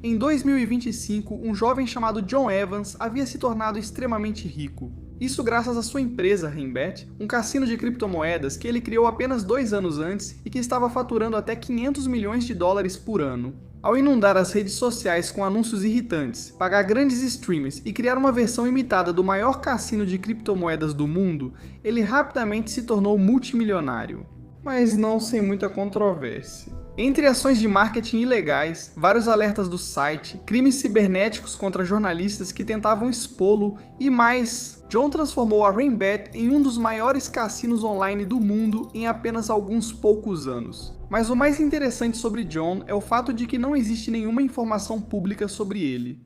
Em 2025, um jovem chamado John Evans havia se tornado extremamente rico. Isso graças à sua empresa, Rainbet, um cassino de criptomoedas que ele criou apenas 2 anos antes e que estava faturando até 500 milhões de dólares por ano. Ao inundar as redes sociais com anúncios irritantes, pagar grandes streamers e criar uma versão imitada do maior cassino de criptomoedas do mundo, ele rapidamente se tornou multimilionário. Mas não sem muita controvérsia. Entre ações de marketing ilegais, vários alertas do site, crimes cibernéticos contra jornalistas que tentavam expô-lo e mais, John transformou a Rainbet em um dos maiores cassinos online do mundo em apenas alguns poucos anos. Mas o mais interessante sobre John é o fato de que não existe nenhuma informação pública sobre ele.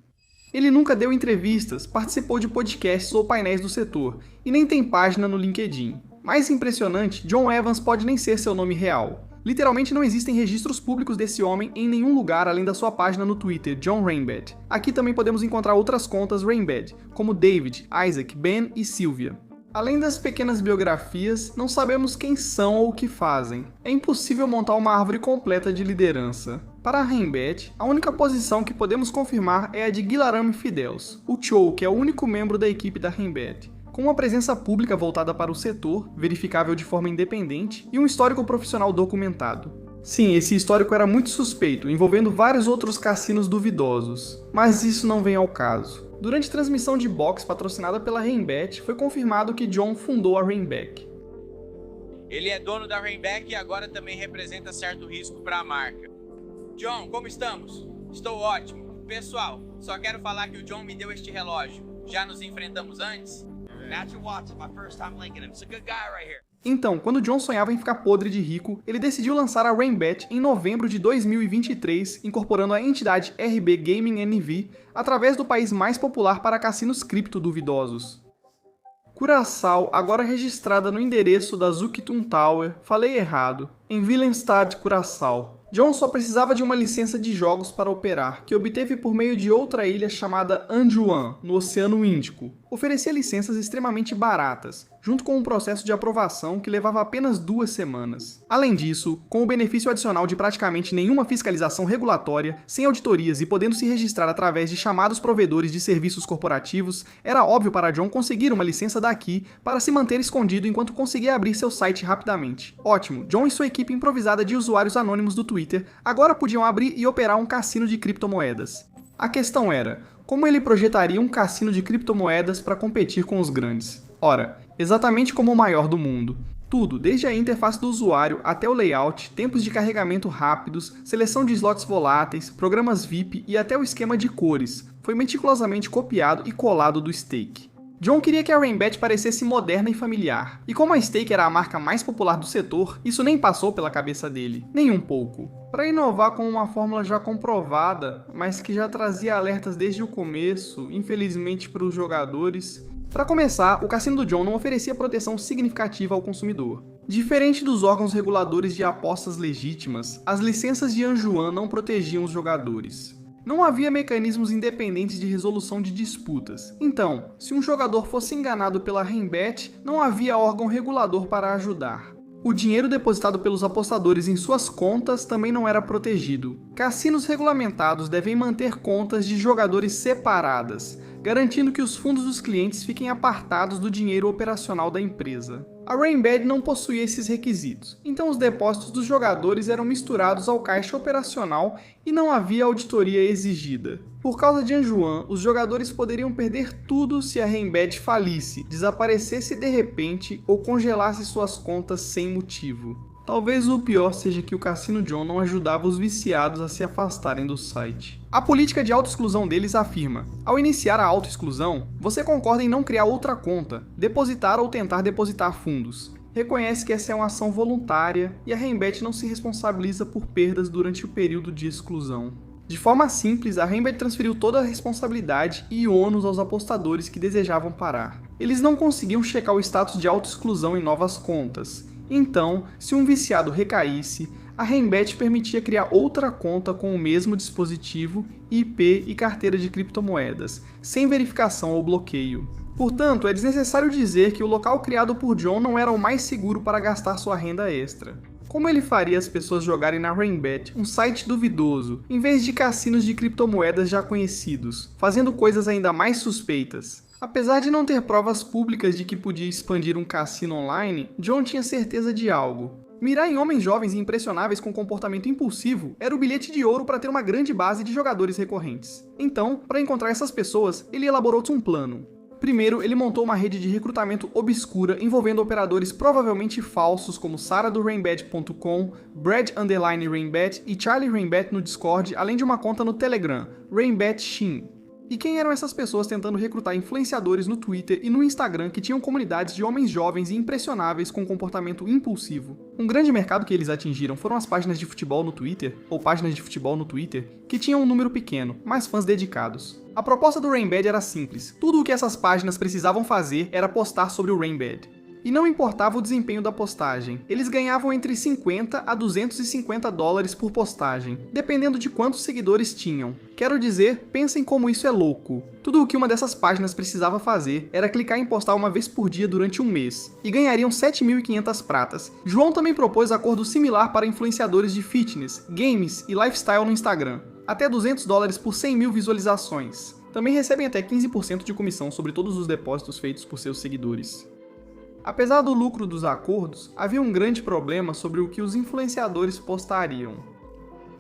Ele nunca deu entrevistas, participou de podcasts ou painéis do setor, e nem tem página no LinkedIn. Mais impressionante, John Evans pode nem ser seu nome real. Literalmente não existem registros públicos desse homem em nenhum lugar além da sua página no Twitter, John Rainbet. Aqui também podemos encontrar outras contas Rainbet, como David, Isaac, Ben e Sylvia. Além das pequenas biografias, não sabemos quem são ou o que fazem. É impossível montar uma árvore completa de liderança. Para a Rainbet, a única posição que podemos confirmar é a de Guilherme Fidels, o Cho, que é o único membro da equipe da Rainbet. Com uma presença pública voltada para o setor, verificável de forma independente, e um histórico profissional documentado. Sim, esse histórico era muito suspeito, envolvendo vários outros cassinos duvidosos, mas isso não vem ao caso. Durante transmissão de boxe patrocinada pela Rainbet, foi confirmado que John fundou a Rainbet. Ele é dono da Rainbet e agora também representa certo risco para a marca. John, como estamos? Estou ótimo. Pessoal, só quero falar que o John me deu este relógio. Já nos enfrentamos antes? Então, quando John sonhava em ficar podre de rico, ele decidiu lançar a Rainbet em novembro de 2023, incorporando a entidade RB Gaming NV através do país mais popular para cassinos cripto duvidosos. Curaçao, agora registrada no endereço da Zukitun Tower, falei errado, em Willemstad, Curaçao. John só precisava de uma licença de jogos para operar, que obteve por meio de outra ilha chamada Anjouan, no Oceano Índico. Oferecia licenças extremamente baratas, junto com um processo de aprovação que levava apenas 2 semanas. Além disso, com o benefício adicional de praticamente nenhuma fiscalização regulatória, sem auditorias e podendo se registrar através de chamados provedores de serviços corporativos, era óbvio para John conseguir uma licença daqui para se manter escondido enquanto conseguia abrir seu site rapidamente. Ótimo, John e sua equipe improvisada de usuários anônimos do Twitter agora podiam abrir e operar um cassino de criptomoedas. A questão era, como ele projetaria um cassino de criptomoedas para competir com os grandes? Ora, exatamente como o maior do mundo. Tudo, desde a interface do usuário até o layout, tempos de carregamento rápidos, seleção de slots voláteis, programas VIP e até o esquema de cores, foi meticulosamente copiado e colado do Stake. John queria que a Rainbet parecesse moderna e familiar, e como a Stake era a marca mais popular do setor, isso nem passou pela cabeça dele, nem um pouco. Para inovar com uma fórmula já comprovada, mas que já trazia alertas desde o começo, infelizmente para os jogadores. Para começar, o cassino do John não oferecia proteção significativa ao consumidor. Diferente dos órgãos reguladores de apostas legítimas, as licenças de Anjouan não protegiam os jogadores. Não havia mecanismos independentes de resolução de disputas. Então, se um jogador fosse enganado pela Rainbet, não havia órgão regulador para ajudar. O dinheiro depositado pelos apostadores em suas contas também não era protegido. Cassinos regulamentados devem manter contas de jogadores separadas, garantindo que os fundos dos clientes fiquem apartados do dinheiro operacional da empresa. A Rainbet não possuía esses requisitos, então os depósitos dos jogadores eram misturados ao caixa operacional e não havia auditoria exigida. Por causa de Anjouan, os jogadores poderiam perder tudo se a Rainbet falisse, desaparecesse de repente ou congelasse suas contas sem motivo. Talvez o pior seja que o Cassino John não ajudava os viciados a se afastarem do site. A política de autoexclusão deles afirma: ao iniciar a autoexclusão, você concorda em não criar outra conta, depositar ou tentar depositar fundos. Reconhece que essa é uma ação voluntária e a Rainbet não se responsabiliza por perdas durante o período de exclusão. De forma simples, a Rainbet transferiu toda a responsabilidade e ônus aos apostadores que desejavam parar. Eles não conseguiam checar o status de autoexclusão em novas contas. Então, se um viciado recaísse, a Rainbet permitia criar outra conta com o mesmo dispositivo, IP e carteira de criptomoedas, sem verificação ou bloqueio. Portanto, é desnecessário dizer que o local criado por John não era o mais seguro para gastar sua renda extra. Como ele faria as pessoas jogarem na Rainbet, um site duvidoso, em vez de cassinos de criptomoedas já conhecidos, fazendo coisas ainda mais suspeitas? Apesar de não ter provas públicas de que podia expandir um cassino online, John tinha certeza de algo. Mirar em homens jovens e impressionáveis com comportamento impulsivo era o bilhete de ouro para ter uma grande base de jogadores recorrentes. Então, para encontrar essas pessoas, ele elaborou um plano. Primeiro, ele montou uma rede de recrutamento obscura envolvendo operadores provavelmente falsos como Sarah do Rainbet.com, Brad_Rainbet e Charlie Rainbet no Discord, além de uma conta no Telegram, Rainbet Shin. E quem eram essas pessoas tentando recrutar influenciadores no Twitter e no Instagram que tinham comunidades de homens jovens e impressionáveis com comportamento impulsivo? Um grande mercado que eles atingiram foram as páginas de futebol no Twitter, que tinham um número pequeno, mas fãs dedicados. A proposta do Rainbet era simples, tudo o que essas páginas precisavam fazer era postar sobre o Rainbet. E não importava o desempenho da postagem, eles ganhavam entre 50 a 250 dólares por postagem, dependendo de quantos seguidores tinham. Quero dizer, pensem como isso é louco. Tudo o que uma dessas páginas precisava fazer era clicar em postar uma vez por dia durante um mês, e ganhariam 7.500 pratas. João também propôs acordo similar para influenciadores de fitness, games e lifestyle no Instagram, até 200 dólares por 100 mil visualizações. Também recebem até 15% de comissão sobre todos os depósitos feitos por seus seguidores. Apesar do lucro dos acordos, havia um grande problema sobre o que os influenciadores postariam.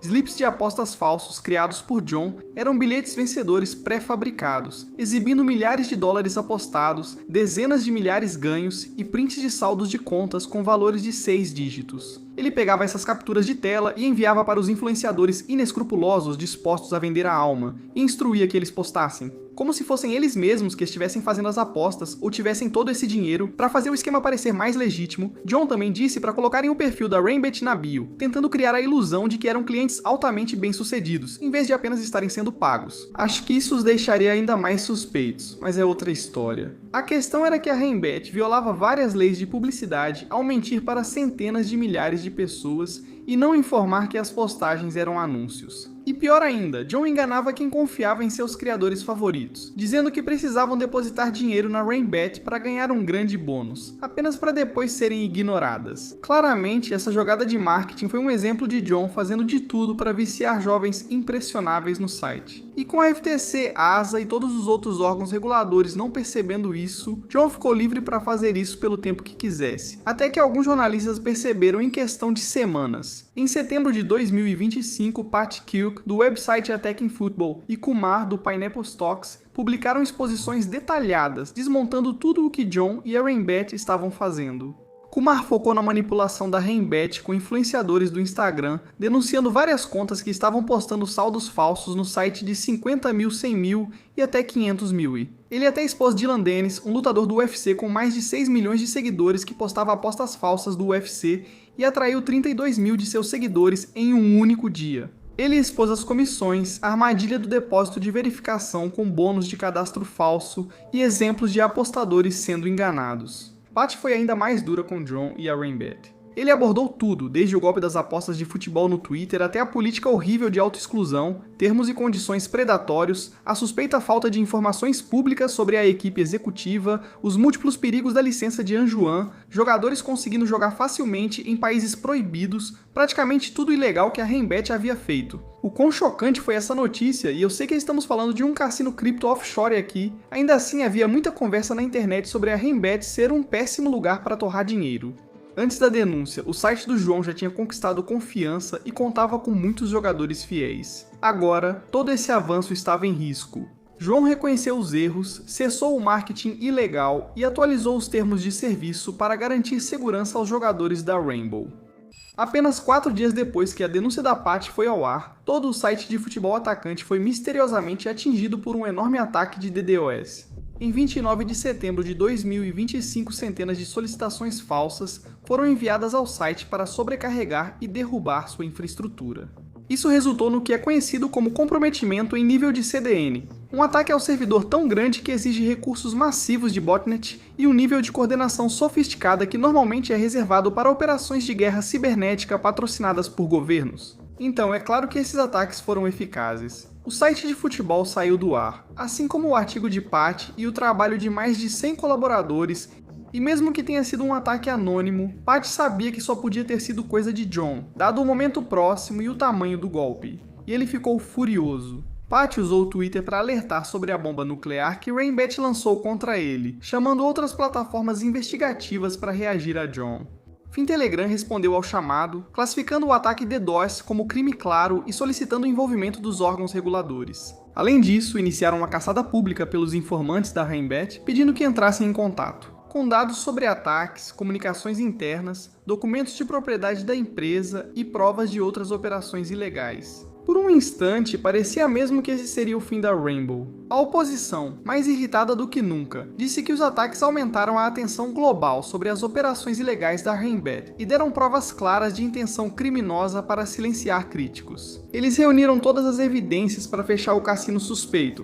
Slips de apostas falsos criados por John eram bilhetes vencedores pré-fabricados, exibindo milhares de dólares apostados, dezenas de milhares ganhos e prints de saldos de contas com valores de 6 dígitos. Ele pegava essas capturas de tela e enviava para os influenciadores inescrupulosos dispostos a vender a alma, e instruía que eles postassem, como se fossem eles mesmos que estivessem fazendo as apostas ou tivessem todo esse dinheiro. Para fazer o esquema parecer mais legítimo, John também disse para colocarem o perfil da Rainbet na bio, tentando criar a ilusão de que eram clientes altamente bem-sucedidos, em vez de apenas estarem sendo pagos. Acho que isso os deixaria ainda mais suspeitos, mas é outra história. A questão era que a Rainbet violava várias leis de publicidade ao mentir para centenas de milhares de pessoas e não informar que as postagens eram anúncios. E pior ainda, John enganava quem confiava em seus criadores favoritos, dizendo que precisavam depositar dinheiro na Rainbet para ganhar um grande bônus, apenas para depois serem ignoradas. Claramente, essa jogada de marketing foi um exemplo de John fazendo de tudo para viciar jovens impressionáveis no site. E com a FTC, ASA e todos os outros órgãos reguladores não percebendo isso, John ficou livre para fazer isso pelo tempo que quisesse, até que alguns jornalistas perceberam em questão de semanas. Em setembro de 2025, Pat Kilk, do website Attacking Football, e Kumar, do Pineapple Stocks, publicaram exposições detalhadas, desmontando tudo o que John e a Rainbet estavam fazendo. Kumar focou na manipulação da Rainbet com influenciadores do Instagram, denunciando várias contas que estavam postando saldos falsos no site de 50 mil, 100 mil e até 500 mil. Ele até expôs Dylan Dennis, um lutador do UFC com mais de 6 milhões de seguidores que postava apostas falsas do UFC e atraiu 32 mil de seus seguidores em um único dia. Ele expôs as comissões, a armadilha do depósito de verificação com bônus de cadastro falso e exemplos de apostadores sendo enganados. Pat foi ainda mais dura com John e a Rainbet. Ele abordou tudo, desde o golpe das apostas de futebol no Twitter até a política horrível de autoexclusão, termos e condições predatórios, a suspeita falta de informações públicas sobre a equipe executiva, os múltiplos perigos da licença de Anjuan, jogadores conseguindo jogar facilmente em países proibidos, praticamente tudo ilegal que a Rainbet havia feito. O quão chocante foi essa notícia, e eu sei que estamos falando de um cassino cripto offshore aqui, ainda assim havia muita conversa na internet sobre a Rainbet ser um péssimo lugar para torrar dinheiro. Antes da denúncia, o site do João já tinha conquistado confiança e contava com muitos jogadores fiéis. Agora, todo esse avanço estava em risco. João reconheceu os erros, cessou o marketing ilegal e atualizou os termos de serviço para garantir segurança aos jogadores da Rainbow. Apenas 4 dias depois que a denúncia da Pat foi ao ar, todo o site de futebol atacante foi misteriosamente atingido por um enorme ataque de DDoS. Em 29 de setembro de 2025, centenas de solicitações falsas foram enviadas ao site para sobrecarregar e derrubar sua infraestrutura. Isso resultou no que é conhecido como comprometimento em nível de CDN, um ataque ao servidor tão grande que exige recursos massivos de botnet e um nível de coordenação sofisticada que normalmente é reservado para operações de guerra cibernética patrocinadas por governos. Então, é claro que esses ataques foram eficazes. O site de futebol saiu do ar, assim como o artigo de Pat e o trabalho de mais de 100 colaboradores E mesmo que tenha sido um ataque anônimo, Pat sabia que só podia ter sido coisa de John, dado o momento próximo e o tamanho do golpe. E ele ficou furioso. Pat usou o Twitter para alertar sobre a bomba nuclear que Rainbat lançou contra ele, chamando outras plataformas investigativas para reagir a John. Fintelegram respondeu ao chamado, classificando o ataque DDoS como crime claro e solicitando o envolvimento dos órgãos reguladores. Além disso, iniciaram uma caçada pública pelos informantes da Rainbat, pedindo que entrassem em contato, com dados sobre ataques, comunicações internas, documentos de propriedade da empresa e provas de outras operações ilegais. Por um instante, parecia mesmo que esse seria o fim da Rainbow. A oposição, mais irritada do que nunca, disse que os ataques aumentaram a atenção global sobre as operações ilegais da Rainbat e deram provas claras de intenção criminosa para silenciar críticos. Eles reuniram todas as evidências para fechar o cassino suspeito,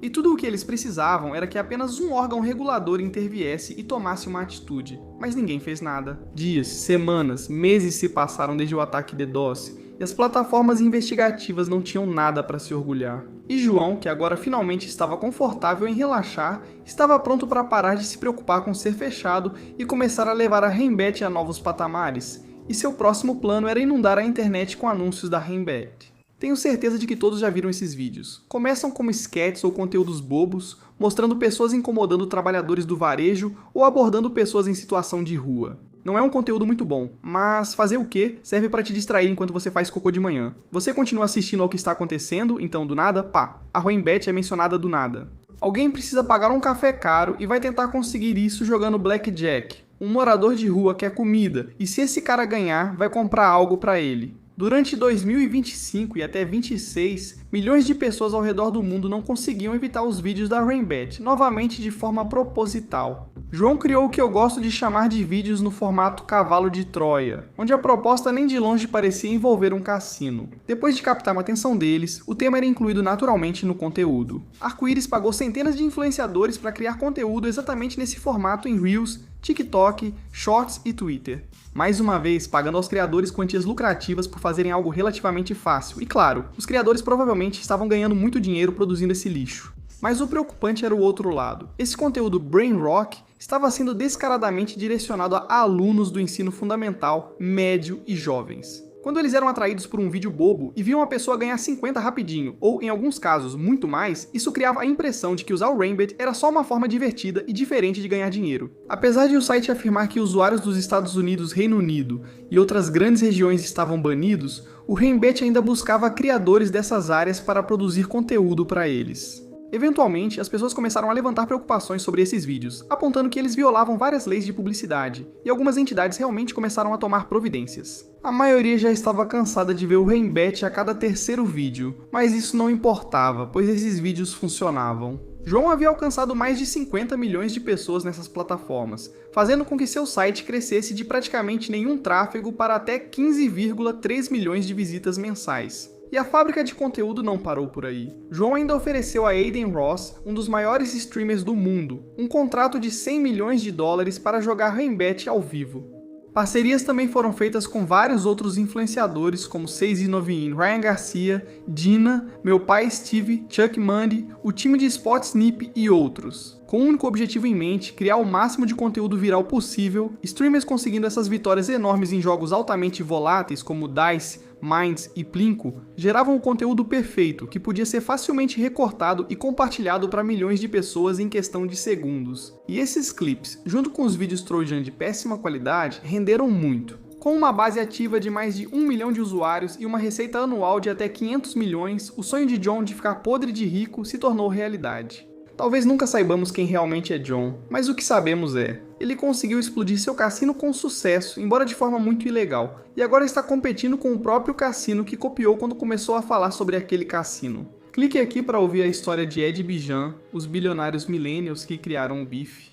e tudo o que eles precisavam era que apenas um órgão regulador interviesse e tomasse uma atitude. Mas ninguém fez nada. Dias, semanas, meses se passaram desde o ataque DDoS, e as plataformas investigativas não tinham nada para se orgulhar. E João, que agora finalmente estava confortável em relaxar, estava pronto para parar de se preocupar com ser fechado e começar a levar a Rainbat a novos patamares. E seu próximo plano era inundar a internet com anúncios da Rainbat. Tenho certeza de que todos já viram esses vídeos. Começam como sketches ou conteúdos bobos, mostrando pessoas incomodando trabalhadores do varejo ou abordando pessoas em situação de rua. Não é um conteúdo muito bom, mas fazer o quê? Serve para te distrair enquanto você faz cocô de manhã. Você continua assistindo ao que está acontecendo, então do nada, pá, a Rainbat é mencionada do nada. Alguém precisa pagar um café caro e vai tentar conseguir isso jogando blackjack. Um morador de rua quer comida, e se esse cara ganhar, vai comprar algo para ele. Durante 2025 e até 2026, milhões de pessoas ao redor do mundo não conseguiam evitar os vídeos da Rainbat, novamente de forma proposital. João criou o que eu gosto de chamar de vídeos no formato cavalo de Troia, onde a proposta nem de longe parecia envolver um cassino. Depois de captar a atenção deles, o tema era incluído naturalmente no conteúdo. Arco-Íris pagou centenas de influenciadores para criar conteúdo exatamente nesse formato em Reels, TikTok, Shorts e Twitter. Mais uma vez, pagando aos criadores quantias lucrativas por fazerem algo relativamente fácil. E claro, os criadores provavelmente estavam ganhando muito dinheiro produzindo esse lixo. Mas o preocupante era o outro lado. Esse conteúdo brain rock estava sendo descaradamente direcionado a alunos do ensino fundamental, médio e jovens. Quando eles eram atraídos por um vídeo bobo e viam a pessoa ganhar 50 rapidinho, ou em alguns casos muito mais, isso criava a impressão de que usar o Rainbat era só uma forma divertida e diferente de ganhar dinheiro. Apesar de o site afirmar que usuários dos Estados Unidos, Reino Unido e outras grandes regiões estavam banidos, o Rainbat ainda buscava criadores dessas áreas para produzir conteúdo para eles. Eventualmente, as pessoas começaram a levantar preocupações sobre esses vídeos, apontando que eles violavam várias leis de publicidade, e algumas entidades realmente começaram a tomar providências. A maioria já estava cansada de ver o Rainbat a cada terceiro vídeo, mas isso não importava, pois esses vídeos funcionavam. João havia alcançado mais de 50 milhões de pessoas nessas plataformas, fazendo com que seu site crescesse de praticamente nenhum tráfego para até 15,3 milhões de visitas mensais. E a fábrica de conteúdo não parou por aí. João ainda ofereceu a Aiden Ross, um dos maiores streamers do mundo, um contrato de 100 milhões de dólares para jogar Rainbat ao vivo. Parcerias também foram feitas com vários outros influenciadores como 6ix9ine, Ryan Garcia, Dina, Meu Pai Steve, Chuck Mundy, o time de Spotsnip e outros. Com o único objetivo em mente, criar o máximo de conteúdo viral possível, streamers conseguindo essas vitórias enormes em jogos altamente voláteis como DICE, Minds e Plinko, geravam o conteúdo perfeito, que podia ser facilmente recortado e compartilhado para milhões de pessoas em questão de segundos. E esses clips, junto com os vídeos Trojan de péssima qualidade, renderam muito. Com uma base ativa de mais de 1 milhão de usuários e uma receita anual de até 500 milhões, o sonho de John de ficar podre de rico se tornou realidade. Talvez nunca saibamos quem realmente é John, mas o que sabemos é: ele conseguiu explodir seu cassino com sucesso, embora de forma muito ilegal, e agora está competindo com o próprio cassino que copiou quando começou a falar sobre aquele cassino. Clique aqui para ouvir a história de Ed Bijan, os bilionários millennials que criaram o Biff.